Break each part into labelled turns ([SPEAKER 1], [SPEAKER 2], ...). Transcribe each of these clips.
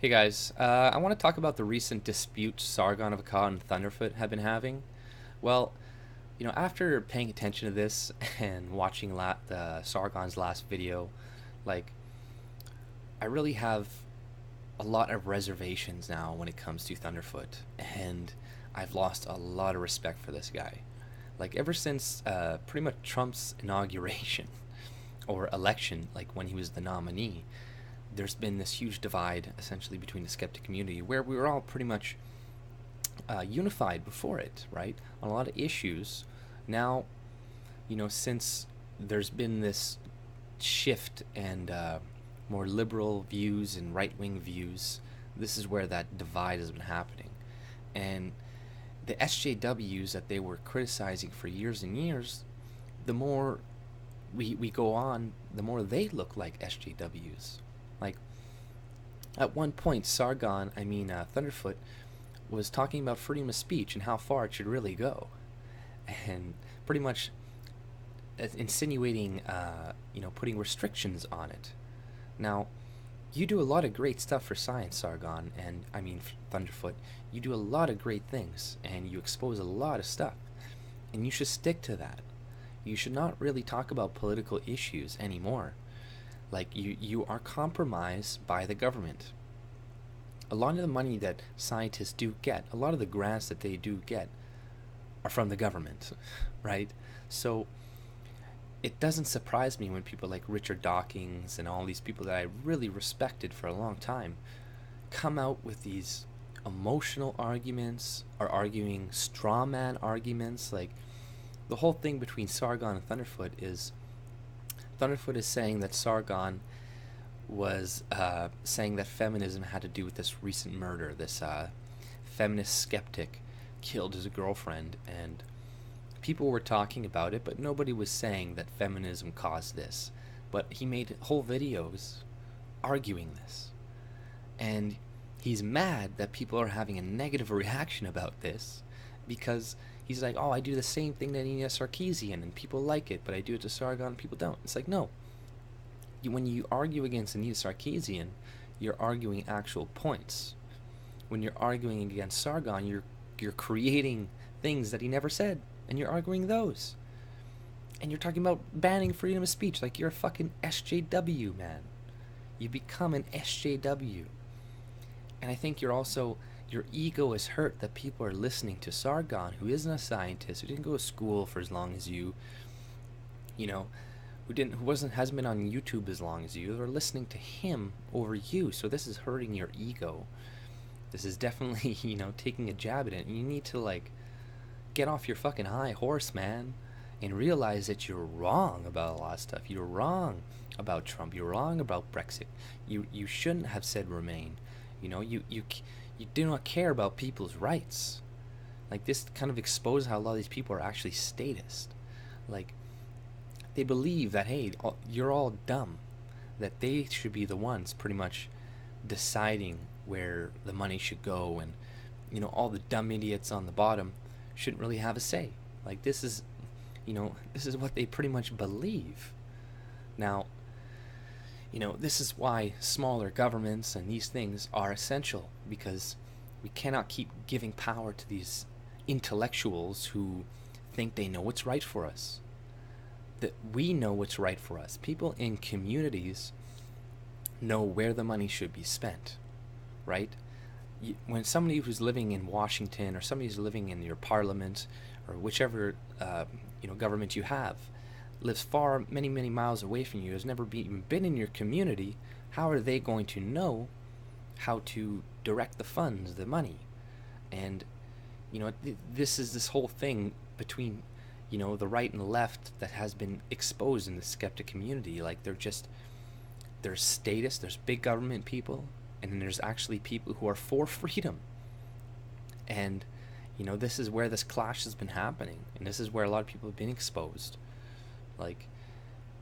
[SPEAKER 1] Hey guys, I want to talk about the recent dispute Sargon of Akkad and Thunderfoot have been having. Well, after paying attention to this and watching the Sargon's last video, like, I really have a lot of reservations now when it comes to Thunderfoot, and I've lost a lot of respect for this guy. Like, ever since pretty much Trump's inauguration or election, like when he was the nominee, there's been this huge divide essentially between the skeptic community where we were all pretty much unified before it, right? On a lot of issues. Now, since there's been this shift and more liberal views and right wing views, this is where that divide has been happening. And the SJWs that they were criticizing for years and years, the more we go on, the more they look like SJWs. Like, at one point, Thunderfoot, was talking about freedom of speech and how far it should really go. And pretty much insinuating, putting restrictions on it. Now, you do a lot of great stuff for science, Sargon, and Thunderfoot. You do a lot of great things, and you expose a lot of stuff. And you should stick to that. You should not really talk about political issues anymore. Like, you are compromised by the government. A lot of the money that scientists do get, a lot of the grants that they do get, are from the government, right? So it doesn't surprise me when people like Richard Dawkins and all these people that I really respected for a long time come out with these emotional arguments or arguing straw man arguments. Like, the whole thing between Sargon and Thunderfoot is saying that Sargon was saying that feminism had to do with this recent murder. This feminist skeptic killed his girlfriend, and people were talking about it, but nobody was saying that feminism caused this. But he made whole videos arguing this. And he's mad that people are having a negative reaction about this because he's like, oh, I do the same thing to Nina Sarkeesian and people like it, but I do it to Sargon and people don't. It's like, no. When you argue against Anita Sarkeesian, you're arguing actual points. When you're arguing against Sargon, you're creating things that he never said, and you're arguing those. And you're talking about banning freedom of speech like you're a fucking SJW, man. You become an SJW. And I think your ego is hurt that people are listening to Sargon, who isn't a scientist, who didn't go to school for as long as you, hasn't been on YouTube as long as you. They're listening to him over you. So this is hurting your ego. This is definitely, taking a jab at it. And you need to, like, get off your fucking high horse, man, and realize that you're wrong about a lot of stuff. You're wrong about Trump. You're wrong about Brexit. You shouldn't have said Remain. You do not care about people's rights. Like, this kind of exposes how a lot of these people are actually statist. Like, they believe that, hey, you're all dumb, that they should be the ones pretty much deciding where the money should go, and all the dumb idiots on the bottom shouldn't really have a say. Like, this is what they pretty much believe. Now, this is why smaller governments and these things are essential, because we cannot keep giving power to these intellectuals who think they know what's right for us. That we know what's right for us. People in communities know where the money should be spent, right? When somebody who's living in Washington, or somebody who's living in your parliament, or whichever government you have, lives far, many, many miles away from you, has never been in your community, how are they going to know how to direct the funds, the money? And this is this whole thing between the right and the left that has been exposed in the skeptic community. Like, there's statists, there's big government people, and then there's actually people who are for freedom. And this is where this clash has been happening, and this is where a lot of people have been exposed. Like,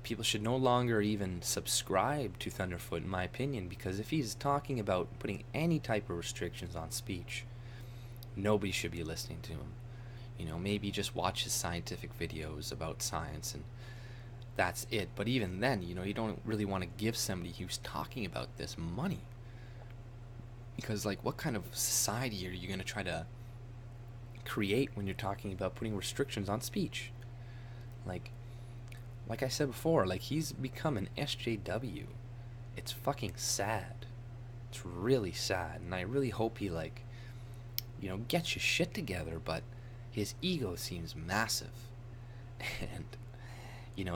[SPEAKER 1] people should no longer even subscribe to Thunderfoot, in my opinion, because if he's talking about putting any type of restrictions on speech, nobody should be listening to him. Maybe just watch his scientific videos about science, and that's it. But even then, you don't really want to give somebody who's talking about this money. Because, like, what kind of society are you going to try to create when you're talking about putting restrictions on speech? Like, like I said before, like, he's become an SJW. It's fucking sad. It's really sad, and I really hope he, like, gets your shit together, but his ego seems massive. And,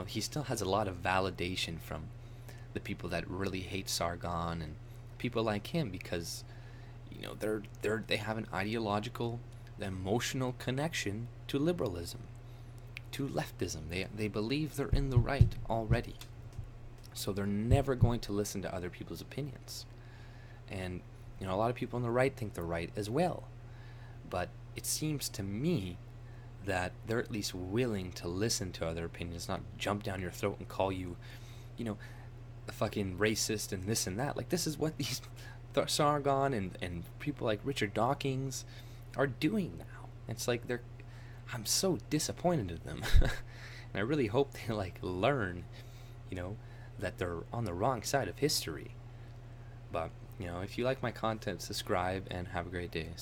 [SPEAKER 1] he still has a lot of validation from the people that really hate Sargon and people like him, because, they have an ideological, emotional connection to liberalism, to leftism. They believe they're in the right already. So they're never going to listen to other people's opinions. And, a lot of people on the right think they're right as well. But it seems to me that they're at least willing to listen to other opinions, not jump down your throat and call you, a fucking racist and this and that. Like, this is what these Sargon and people like Richard Dawkins are doing now. It's like I'm so disappointed in them. And I really hope they, like, learn, that they're on the wrong side of history. But, if you like my content, subscribe and have a great day. See